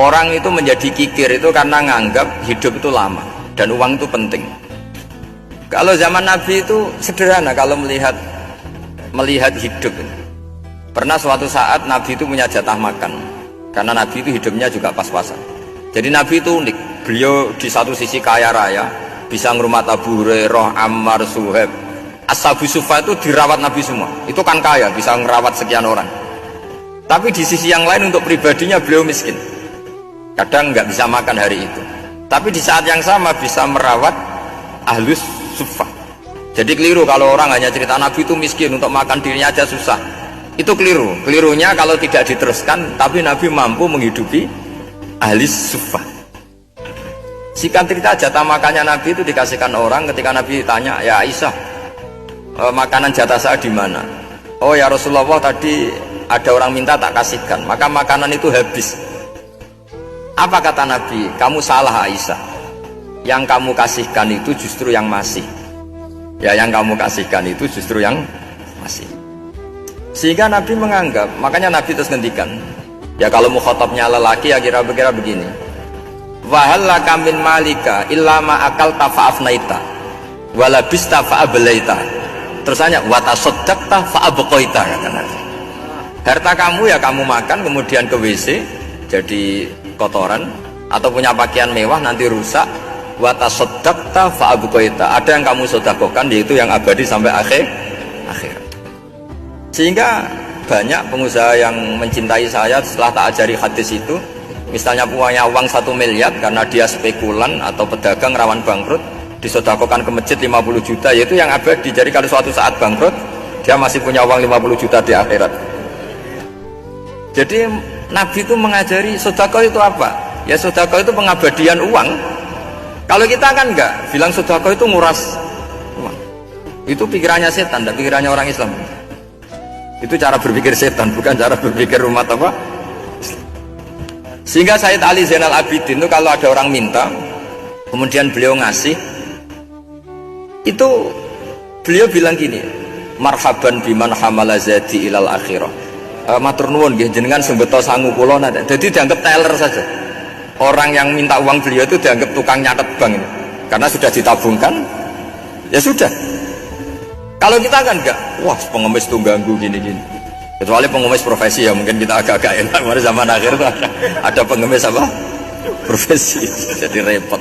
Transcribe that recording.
Orang itu menjadi kikir itu karena nganggap hidup itu lama dan uang itu penting. Kalau zaman Nabi itu sederhana kalau melihat hidup. Pernah suatu saat Nabi itu punya jatah makan, karena Nabi itu hidupnya juga pas-pasan. Jadi Nabi itu unik. Beliau di satu sisi kaya raya, bisa ngurmat Abu Hurairah, Ammar, Suhaib. Ashabu Sufa itu dirawat Nabi semua. Itu kan kaya, bisa ngerawat sekian orang. Tapi di sisi yang lain untuk pribadinya beliau miskin. Kadang nggak bisa makan hari itu. Tapi di saat yang sama bisa merawat Ahlus Sufa. Jadi keliru kalau orang hanya cerita Nabi itu miskin, untuk makan dirinya aja susah. Itu keliru. Kelirunya kalau tidak diteruskan, tapi Nabi mampu menghidupi Ahlus Sufa. Singkat cerita, jatah makannya Nabi itu dikasihkan orang. Ketika Nabi tanya, ya Aisyah, makanan jatah saya di mana? Oh ya Rasulullah, tadi ada orang minta tak kasihkan, maka makanan itu habis. Apa kata Nabi? Kamu salah Aisyah. Yang kamu kasihkan itu justru yang masih. Ya, yang kamu kasihkan itu justru yang masih. Sehingga Nabi menganggap, makanya Nabi terus ngendikan, ya kalau mukhatabnya lelaki ya kira-kira begini. Wahallaka min malika illa ma akalta fa'afnaita walabista fa'ablaita. Terus hanya watasaddaqta fa'abqaita, kata Nabi. Harta kamu ya kamu makan kemudian ke WC jadi kotoran, atau punya pakaian mewah nanti rusak. Watasaddaqta fa'abqaita. Ada yang kamu sedekahkan, yaitu yang abadi sampai akhir. Sehingga banyak pengusaha yang mencintai saya setelah tak ajari hadis itu. Misalnya punya uang 1 miliar karena dia spekulan atau pedagang rawan bangkrut, disedekahkan ke masjid 50 juta, yaitu yang abadi. Jadi kalau suatu saat bangkrut, dia masih punya uang 50 juta di akhirat. Jadi Nabi itu mengajari sedekah itu apa? Ya sedekah itu pengabadian uang. Kalau kita kan enggak, bilang sedekah itu nguras uang. Itu pikirannya setan dan pikirannya orang Islam. Itu cara berpikir setan, bukan cara berpikir umat apa? Sehingga Sayyid Ali Zainal Abidin itu kalau ada orang minta, kemudian beliau ngasih, itu beliau bilang gini, marhaban biman hamala zadi ilal akhirah. Matur nuwun nggih jenengan sing beto sangu kula nate. Jadi dianggap teller saja. Orang yang minta uang beliau itu dianggap tukang nyatet bank ini. Karena sudah ditabungkan, ya sudah. Kalau kita kan enggak, wah pengemis tuh ganggu gini-gini. Kecuali pengemis profesi ya mungkin kita agak-agak enak. Pada zaman akhir tuh ada pengemis apa? Profesi. Jadi repot.